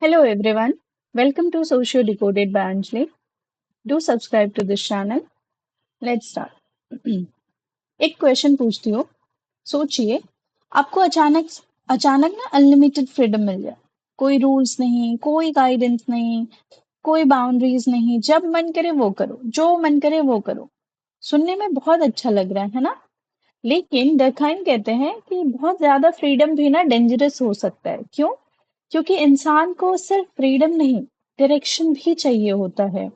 Hello everyone, welcome to Socio Decoded by Anjali. Do subscribe to this channel. Let's start. एक question पूछती हूँ, सोचिए आपको अचानक अचानक ना अनलिमिटेड फ्रीडम मिल जाए, कोई रूल्स नहीं, कोई गाइडेंस नहीं, कोई बाउंड्रीज नहीं, जब मन करे वो करो, जो मन करे वो करो। सुनने में बहुत अच्छा लग रहा है ना? लेकिन डरखाइन कहते हैं कि बहुत ज्यादा फ्रीडम भी ना डेंजरस हो सकता है। क्यों? क्योंकि इंसान को सिर्फ फ्रीडम नहीं, डायरेक्शन भी चाहिए होता है।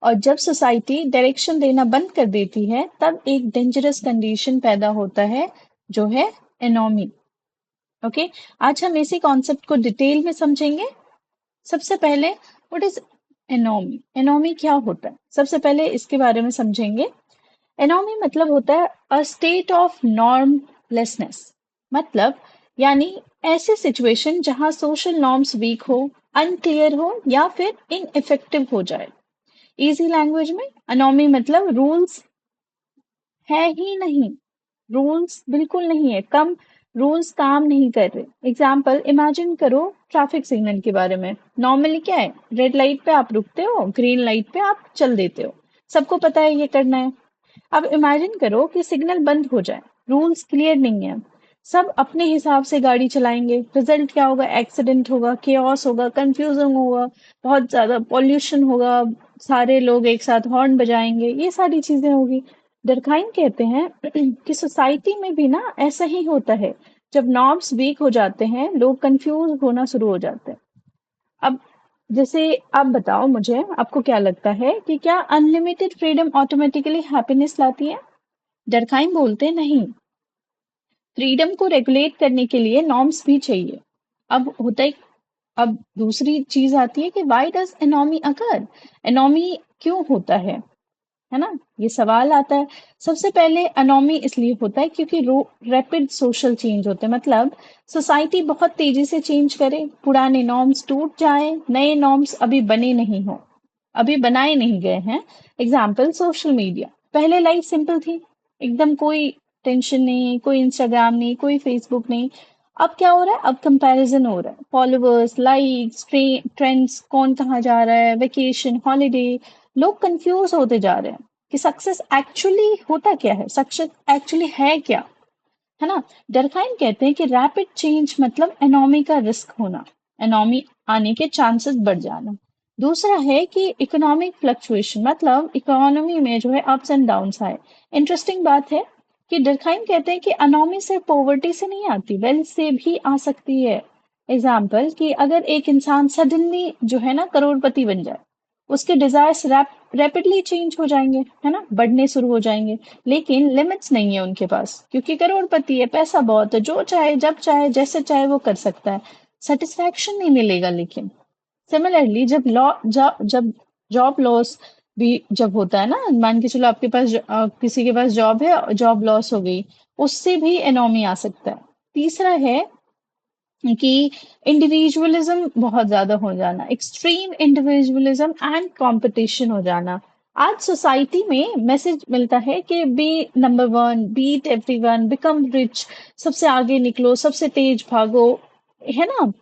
और जब सोसाइटी डायरेक्शन देना बंद कर देती है, तब एक डेंजरस कंडीशन पैदा होता है, जो है एनोमी। ओके, आज हम इसी कॉन्सेप्ट को डिटेल में समझेंगे। सबसे पहले व्हाट इज एनोमी? एनोमी क्या होता है? सबसे पहले इसके बारे में समझेंगे। एनोमी मतलब होता है अ स्टेट ऑफ नॉर्मलेसनेस। मतलब यानी ऐसी सिचुएशन जहां सोशल नॉर्म्स वीक हो, अनक्लियर हो या फिर इनइफेक्टिव हो जाए। इजी लैंग्वेज में एनोमी मतलब रूल्स है ही नहीं, रूल्स बिल्कुल नहीं है, कम रूल्स काम नहीं कर रहे। एग्जाम्पल इमेजिन करो ट्रैफिक सिग्नल के बारे में। नॉर्मली क्या है, रेड लाइट पे आप रुकते हो, ग्रीन लाइट पे आप चल देते हो, सबको पता है ये करना है। अब इमेजिन करो कि सिग्नल बंद हो जाए, रूल्स क्लियर नहीं है, सब अपने हिसाब से गाड़ी चलाएंगे। रिजल्ट क्या होगा? एक्सीडेंट होगा, केओस होगा, कंफ्यूजन होगा, बहुत ज्यादा पॉल्यूशन होगा, सारे लोग एक साथ हॉर्न बजाएंगे, ये सारी चीजें होगी। डरखाइन कहते हैं कि सोसाइटी में भी ना ऐसा ही होता है। जब नॉर्म्स वीक हो जाते हैं, लोग कंफ्यूज होना शुरू हो जाते हैं। अब जैसे आप बताओ मुझे, आपको क्या लगता है कि क्या अनलिमिटेड फ्रीडम ऑटोमेटिकली हैप्पीनेस लाती है? डरखाइन बोलते नहीं, फ्रीडम को रेगुलेट करने के लिए नॉर्म्स भी चाहिए। अब होता है, अब दूसरी चीज आती है कि why does anomie occur? Anomie क्यों होता है ना? ये सवाल आता है। सबसे पहले अनोमी इसलिए होता है क्योंकि रैपिड सोशल चेंज होते हैं। मतलब सोसाइटी बहुत तेजी से चेंज करे, पुराने नॉर्म्स टूट जाए, नए नॉर्म्स अभी बने नहीं हो, अभी बनाए नहीं गए हैं। Example social media. पहले लाइफ सिंपल थी, एकदम कोई टेंशन नहीं, कोई इंस्टाग्राम नहीं, कोई फेसबुक नहीं। अब क्या हो रहा है? अब कंपैरिजन हो रहा है, फॉलोअर्स, लाइक्स, ट्रेंड्स, कौन कहाँ जा रहा है, वेकेशन, हॉलीडे। लोग कंफ्यूज होते जा रहे हैं कि सक्सेस एक्चुअली होता क्या है, सक्सेस एक्चुअली है क्या, है ना? डरखाइन कहते हैं कि रैपिड चेंज मतलब एनोमी का रिस्क होना, एनोमी आने के चांसेस बढ़ जाना। दूसरा है कि इकोनॉमिक फ्लक्चुएशन, मतलब इकोनॉमी में जो है अप्स एंड डाउन्स आए। इंटरेस्टिंग बात है कि डरखाइन कहते हैं कि अनोमी सिर्फ पॉवर्टी से नहीं आती, वेल्थ से भी आ सकती है। एग्जाम्पल कि अगर एक इंसान सडनली जो है ना करोड़पति बन जाए, उसके डिजायर्स रैपिडली चेंज हो जाएंगे, है ना, बढ़ने शुरू हो जाएंगे। लेकिन लिमिट्स नहीं है उनके पास, क्योंकि करोड़पति है, पैसा बहुत है, जो चाहे जब चाहे जैसे चाहे वो कर सकता है। सेटिस्फैक्शन नहीं मिलेगा। लेकिन सिमिलरली जब जॉब लॉस भी जब होता है ना, मान के चलो आपके पास किसी के पास जॉब है, जॉब लॉस हो गई, उससे भी एनोमी आ सकता है। तीसरा है कि इंडिविजुअलिज्म बहुत ज्यादा हो जाना, एक्सट्रीम इंडिविजुअलिज्म एंड कंपटीशन हो जाना। आज सोसाइटी में मैसेज मिलता है कि be number one, beat everyone, become rich, सबसे आगे निकलो, सबसे तेज भागो, है ना?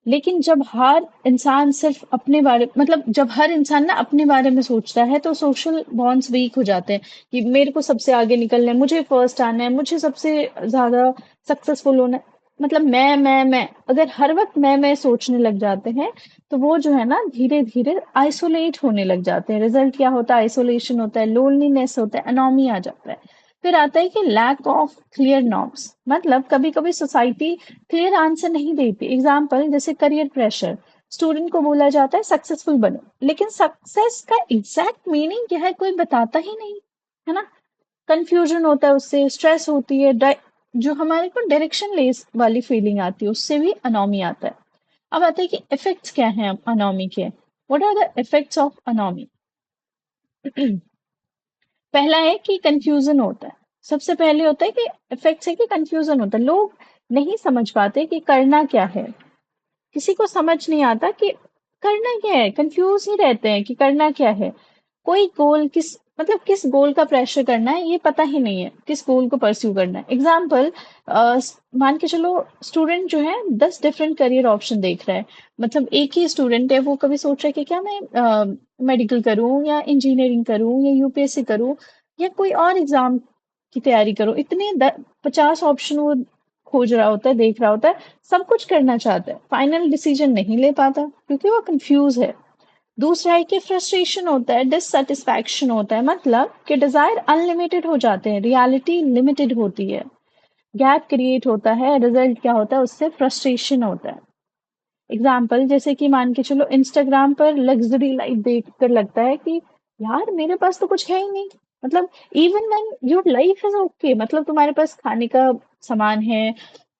लेकिन जब हर इंसान सिर्फ अपने बारे, मतलब जब हर इंसान ना अपने बारे में सोचता है, तो सोशल बॉन्ड्स वीक हो जाते हैं कि मेरे को सबसे आगे निकलना है, मुझे फर्स्ट आना है, मुझे सबसे ज्यादा सक्सेसफुल होना है। मतलब मैं अगर हर वक्त मैं सोचने लग जाते हैं, तो वो जो है ना धीरे धीरे आइसोलेट होने लग जाते हैं। रिजल्ट क्या होता है? आइसोलेशन होता है, लोनलीनेस होता है, अनोमी आ जाता है। फिर आता है कि लैक ऑफ क्लियर नॉर्म्स, मतलब कभी कभी सोसाइटी क्लियर आंसर नहीं देती। एग्जाम्पल जैसे करियर प्रेशर, स्टूडेंट को बोला जाता है सक्सेसफुल बनो, लेकिन सक्सेस का एग्जैक्ट मीनिंग क्या है कोई बताता ही नहीं, है ना? कंफ्यूजन होता है, उससे स्ट्रेस होती है, जो हमारे को डायरेक्शन लेस वाली फीलिंग आती है, उससे भी अनोमी आता है। अब आता है कि इफेक्ट्स क्या हैं अनोमी के। What are the effects of anomie? पहला है कि कंफ्यूजन होता है। सबसे पहले होता है कि इफेक्ट्स है कि कंफ्यूजन होता है, लोग नहीं समझ पाते कि करना क्या है। किसी को समझ नहीं आता कि करना क्या है, कंफ्यूज ही रहते हैं कि करना क्या है। कोई गोल मतलब किस गोल का प्रेशर करना है ये पता ही नहीं है, किस गोल को परस्यू करना है। एग्जाम्पल, मान के चलो स्टूडेंट जो है 10 डिफरेंट करियर ऑप्शन देख रहा है। मतलब एक ही स्टूडेंट है, वो कभी सोच रहा है कि क्या मैं मेडिकल करूं या इंजीनियरिंग करूं या यूपीएससी करूं या कोई और एग्जाम की तैयारी करूं। इतने 50 ऑप्शन वो खोज रहा होता है, देख रहा होता है, सब कुछ करना चाहता है, फाइनल डिसीजन नहीं ले पाता क्योंकि वो कंफ्यूज है। दूसरा है कि फ्रस्ट्रेशन होता है, डिससेटिस्फैक्शन होता है, मतलब कि डिजायर अनलिमिटेड हो जाते हैं, रियलिटी लिमिटेड होती है। गैप क्रिएट होता है, रिजल्ट क्या होता है, उससे फ्रस्ट्रेशन होता है। एग्जाम्पल जैसे कि मान के चलो इंस्टाग्राम पर लग्जरी लाइफ देखकर लगता है कि यार मेरे पास तो कुछ है ही नहीं। मतलब even when your life is okay, मतलब तुम्हारे पास खाने का सामान है,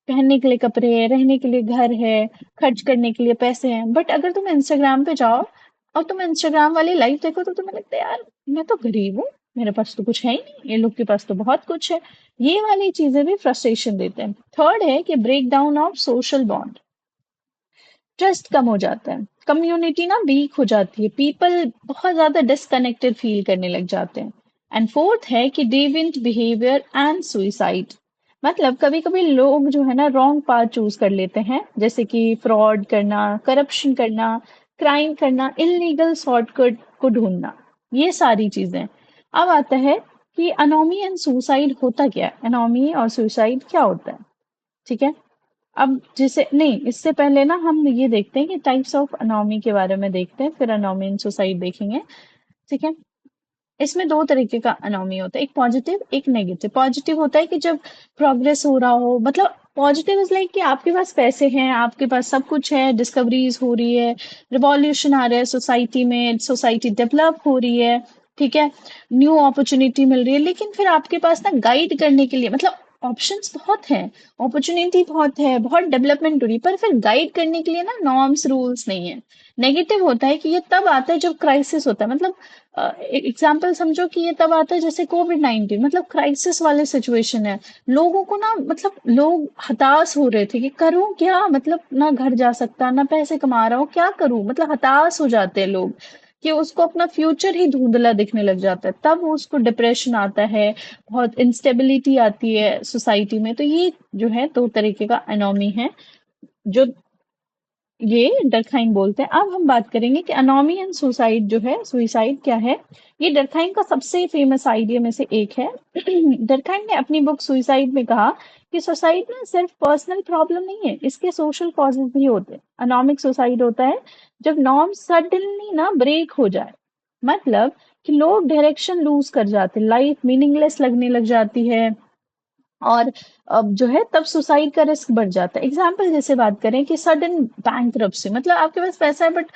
पहनने के लिए कपड़े हैं, रहने के लिए घर है, खर्च करने के लिए पैसे हैं, बट अगर तुम इंस्टाग्राम पे जाओ और तुम इंस्टाग्राम वाली लाइफ देखो तो तुम्हें लगता है यार मैं तो गरीब हूँ, मेरे पास तो कुछ है ही नहीं, ये लोग के पास तो बहुत कुछ है। ये वाली चीजें भी फ्रस्ट्रेशन देते हैं। थर्ड है कि break down of social bond, trust कम हो जाता है, कम्युनिटी ना वीक हो जाती है, पीपल बहुत ज्यादा डिसकनेक्टेड फील करने लग जाते हैं। एंड फोर्थ है कि डेविएंट बिहेवियर एंड सुइसाइड, मतलब कभी कभी लोग जो है ना रॉन्ग पाथ चूज कर लेते हैं, जैसे कि फ्रॉड करना, करप्शन करना, क्राइम करना, इलीगल शॉर्टकट को ढूंढना, ये सारी चीजें। अब आता है कि अनोमी एंड सुसाइड होता क्या है, अनोमी और सुसाइड क्या होता है। ठीक है, अब जैसे नहीं, इससे पहले ना हम ये देखते हैं कि टाइप्स ऑफ अनोमी के बारे में देखते हैं, फिर अनोमी इन सोसाइटी देखेंगे। ठीक है, इसमें दो तरीके का अनोमी होता है, एक पॉजिटिव एक नेगेटिव। पॉजिटिव होता है कि जब प्रोग्रेस हो रहा हो, मतलब पॉजिटिव इज लाइक कि आपके पास पैसे हैं, आपके पास सब कुछ है, डिस्कवरीज हो रही है, रिवॉल्यूशन आ रहा है सोसाइटी में, सोसाइटी डेवलप हो रही है। ठीक है, न्यू अपॉर्चुनिटी मिल रही है, लेकिन फिर आपके पास ना गाइड करने के लिए, मतलब ऑप्शंस बहुत हैं, अपॉर्चुनिटी बहुत है, बहुत डेवलपमेंट हो रही है, पर फिर गाइड करने के लिए ना नॉर्म्स रूल्स नहीं है। नेगेटिव होता है कि ये तब आता है जब क्राइसिस होता है, मतलब एग्जाम्पल समझो कि ये तब आता है जैसे कोविड-19, मतलब क्राइसिस वाले सिचुएशन है। लोगों को ना, मतलब लोग हताश हो रहे थे कि करूं क्या, मतलब ना घर जा सकता, ना पैसे कमा रहा हूँ, क्या करूं, मतलब हताश हो जाते हैं लोग कि उसको अपना फ्यूचर ही धुंधला दिखने लग जाता है, तब उसको डिप्रेशन आता है, बहुत इंस्टेबिलिटी आती है सोसाइटी में। तो ये जो है दो तरीके का एनोमी है जो ये डर्कहाइम बोलते हैं। अब हम बात करेंगे कि अनोमी एंड सुसाइड जो है, सुइसाइड क्या है। ये डर्कहाइम का सबसे फेमस आइडिया में से एक है। डर्कहाइम ने अपनी बुक सुइसाइड में कहा कि सुसाइड ना सिर्फ पर्सनल प्रॉब्लम नहीं है, इसके सोशल कॉजेज भी होते हैं। अनोमिक सुसाइड होता है जब नॉर्म सडनली ना ब्रेक हो जाए, मतलब कि लोग डायरेक्शन लूज कर जाते, लाइफ मीनिंगलेस लगने लग जाती है, और अब जो है तब सुसाइड का रिस्क बढ़ जाता है। एग्जाम्पल जैसे बात करें कि सडन बैंकरप्सी, मतलब आपके पास पैसा है बट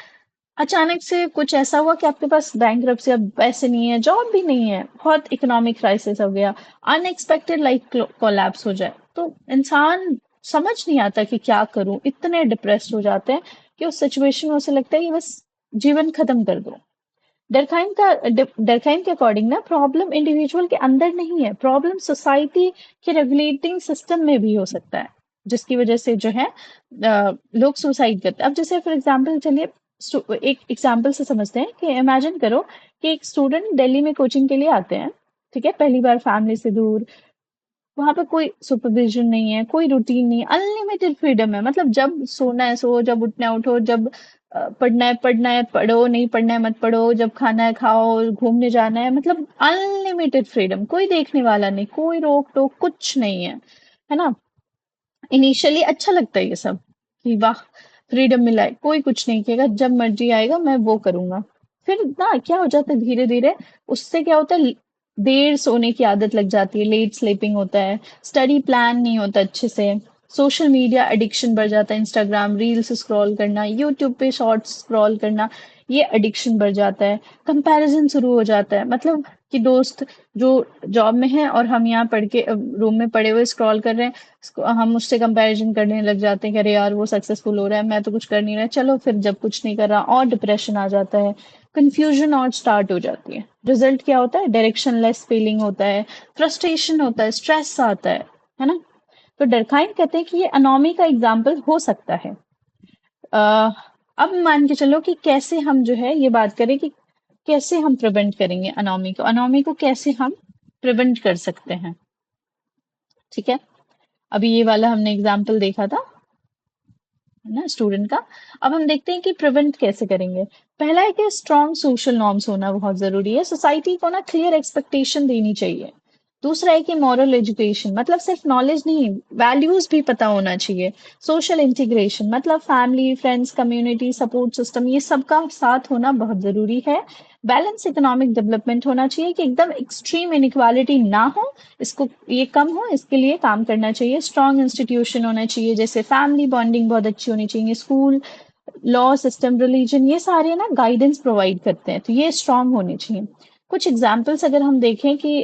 अचानक से कुछ ऐसा हुआ कि आपके पास बैंकरप्सी, अब पैसे नहीं है, जॉब भी नहीं है, बहुत इकोनॉमिक क्राइसिस हो गया, अनएक्सपेक्टेड लाइफ कोलैप्स हो जाए, तो इंसान समझ नहीं आता कि क्या करूं, इतने डिप्रेस्ड हो जाते हैं कि उस सिचुएशन में उसे लगता है कि बस जीवन खत्म कर दो। डरखाइम के अकॉर्डिंग ना प्रॉब्लम इंडिविजुअल के अंदर नहीं है, प्रॉब्लम सोसाइटी के रेगुलेटिंग सिस्टम में भी हो सकता है, जिसकी वजह से जो है लोग सुसाइड करते हैं। अब जैसे फॉर एग्जांपल चलिए एक एग्जांपल से समझते हैं कि इमेजिन करो कि एक स्टूडेंट दिल्ली में कोचिंग के लिए आते हैं। ठीक है, पहली बार फैमिली से दूर, वहां पे कोई सुपरविजन नहीं है, कोई रूटीन नहीं है, अनलिमिटेड फ्रीडम है, मतलब जब सोना है सो, जब उठना है उठो, जब पढ़ना है पढ़ो, नहीं पढ़ना है मत पढ़ो, जब खाना है खाओ, घूमने जाना है, मतलब अनलिमिटेड फ्रीडम, कोई देखने वाला नहीं, कोई रोक टोक कुछ नहीं है ना। इनिशियली अच्छा लगता है ये सब कि वाह फ्रीडम मिला है, कोई कुछ नहीं कहेगा, जब मर्जी आएगा मैं वो करूंगा। फिर ना क्या हो जाता है धीरे धीरे, उससे क्या होता है, देर सोने की आदत लग जाती है, लेट स्लीपिंग होता है, स्टडी प्लान नहीं होता अच्छे से, सोशल मीडिया एडिक्शन बढ़ जाता है, इंस्टाग्राम रील्स स्क्रॉल करना, यूट्यूब पे शॉर्ट्स स्क्रॉल करना, ये एडिक्शन बढ़ जाता है। कंपैरिजन शुरू हो जाता है, मतलब कि दोस्त जो जॉब में है और हम यहाँ पढ़ के रूम में पड़े हुए स्क्रॉल कर रहे हैं, हम उससे कंपैरिजन करने लग जाते हैं कि अरे यार वो सक्सेसफुल हो रहा है, मैं तो कुछ कर नहीं रहा, चलो फिर जब कुछ नहीं कर रहा, और डिप्रेशन आ जाता है, कंफ्यूजन और स्टार्ट हो जाती है। रिजल्ट क्या होता है, डायरेक्शनलेस फीलिंग होता है, फ्रस्ट्रेशन होता है, स्ट्रेस आता है ना। तो डरखाइन कहते हैं कि ये अनोमी का एग्जाम्पल हो सकता है। अब मान के चलो कि कैसे हम जो है ये बात करें कि कैसे हम प्रिवेंट करेंगे अनोमी को, अनोमी को कैसे हम प्रिवेंट कर सकते हैं। ठीक है, अभी ये वाला हमने एग्जाम्पल देखा था, है ना, स्टूडेंट का। अब हम देखते हैं कि प्रिवेंट कैसे करेंगे। पहला है कि स्ट्रॉन्ग सोशल नॉर्म्स होना बहुत जरूरी है, सोसाइटी को ना क्लियर एक्सपेक्टेशन देनी चाहिए। दूसरा है कि मॉरल एजुकेशन, मतलब सिर्फ नॉलेज नहीं, वैल्यूज भी पता होना चाहिए। सोशल इंटीग्रेशन, मतलब family, friends, community, support system, ये सबका साथ होना बहुत जरूरी है। बैलेंस इकोनॉमिक डेवलपमेंट होना चाहिए कि एकदम एक्सट्रीम इनक्वालिटी ना हो, इसको ये कम हो, इसके लिए काम करना चाहिए। स्ट्रॉन्ग इंस्टीट्यूशन होना चाहिए, जैसे फैमिली बॉन्डिंग बहुत अच्छी होनी चाहिए, स्कूल, लॉ सिस्टम, रिलीजन, ये सारे ना गाइडेंस प्रोवाइड करते हैं, तो ये स्ट्रांग होने चाहिए। कुछ एग्जाम्पल्स अगर हम देखें कि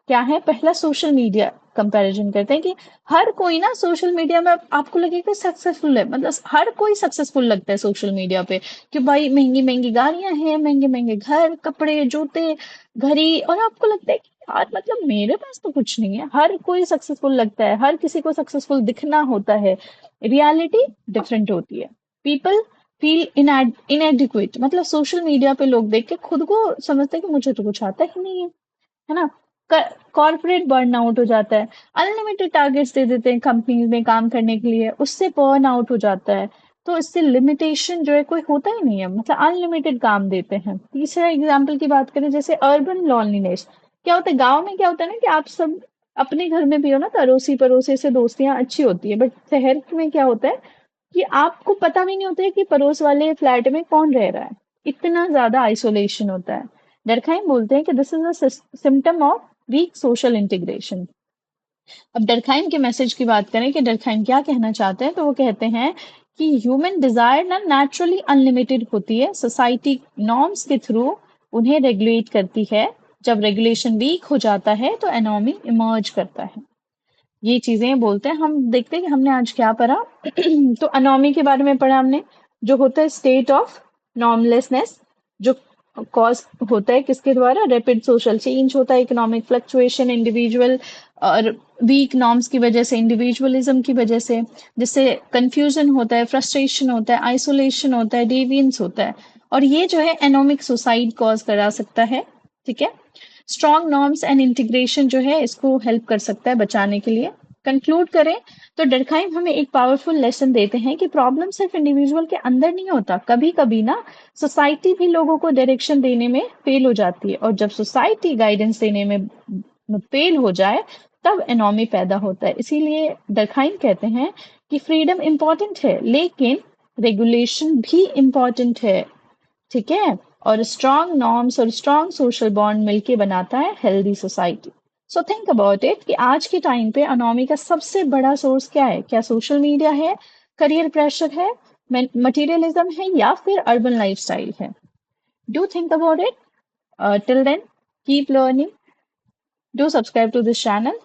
क्या है, पहला सोशल मीडिया कंपैरिजन करते हैं कि हर कोई ना सोशल मीडिया में, आपको लगेगा सक्सेसफुल है, मतलब हर कोई सक्सेसफुल लगता है सोशल मीडिया पे, कि भाई महंगी महंगी गाड़ियां हैं, महंगे महंगे घर, कपड़े, जूते, घड़ी, और आपको लगता है कि यार मतलब मेरे पास तो कुछ नहीं है। हर कोई सक्सेसफुल लगता है, हर किसी को सक्सेसफुल दिखना होता है, रियलिटी डिफरेंट होती है। पीपल फील इनएडिक्वेट, मतलब सोशल मीडिया पे लोग देख के खुद को समझते हैं कि मुझे तो कुछ आता ही नहीं है ना। कॉर्पोरेट बर्न आउट हो जाता है, अनलिमिटेड टारगेट्स दे देते हैं कंपनीज में काम करने के लिए, उससे बर्न आउट हो जाता है। तो इससे लिमिटेशन जो है कोई होता ही नहीं है, मतलब अनलिमिटेड काम देते हैं। तीसरा एग्जाम्पल की बात करें, जैसे अर्बन लॉनलीनेस, क्या होता है गांव में, क्या होता है ना कि आप सब अपने घर में भी हो ना, तो अड़ोसी पड़ोसी से दोस्तियां अच्छी होती है, बट शहर में क्या होता है कि आपको पता भी नहीं होता है कि पड़ोस वाले फ्लैट में कौन रह रहा है, इतना ज्यादा आइसोलेशन होता है। डरखाइम बोलते हैं कि this is a symptom of weak social integration. अब डरखाइम के मैसेज की बात करें कि डरखाइम क्या कहना चाहते हैं, तो वो कहते हैं कि ह्यूमन डिजायर ना नेचुरली अनलिमिटेड होती है, सोसाइटी नॉर्म्स के थ्रू उन्हें रेगुलेट करती है। जब रेगुलेशन वीक हो जाता है तो एनोमी इमर्ज करता है। ये चीजें बोलते हैं। हम देखते हैं कि हमने आज क्या पढ़ा। तो अनोमी के बारे में पढ़ा हमने, जो होता है स्टेट ऑफ नॉर्मलेसनेस, जो कॉज होता है किसके द्वारा, रैपिड सोशल चेंज होता है, इकोनॉमिक फ्लक्चुएशन, इंडिविजुअल और वीक नॉर्म्स की वजह से, इंडिविजुअलिज्म की वजह से, जिससे कंफ्यूजन होता है, फ्रस्ट्रेशन होता है, आइसोलेशन होता है, डेवियंस होता है, और ये जो है एनोमिक सुसाइड कॉज करा सकता है। ठीक है, स्ट्रॉन्ग नॉर्म्स एंड इंटीग्रेशन जो है इसको हेल्प कर सकता है बचाने के लिए। कंक्लूड करें तो डरखाइम हमें एक पावरफुल लेसन देते हैं कि प्रॉब्लम सिर्फ इंडिविजुअल के अंदर नहीं होता, कभी कभी ना सोसाइटी भी लोगों को डायरेक्शन देने में फेल हो जाती है, और जब सोसाइटी गाइडेंस देने में फेल हो जाए तब एनोमी पैदा होता है। इसीलिए डरखाइम कहते हैं कि फ्रीडम इंपॉर्टेंट है लेकिन रेगुलेशन भी इंपॉर्टेंट है। ठीक है, और स्ट्रॉन्ग नॉर्म्स और स्ट्रॉन्ग सोशल बॉन्ड मिलके बनाता है healthy society. So think about it कि आज के टाइम पे अनोमी का सबसे बड़ा सोर्स क्या है, क्या सोशल मीडिया है, करियर प्रेशर है, मटेरियलिज्म है, या फिर अर्बन लाइफस्टाइल है। Do think about it. Till then keep learning, do subscribe to this channel.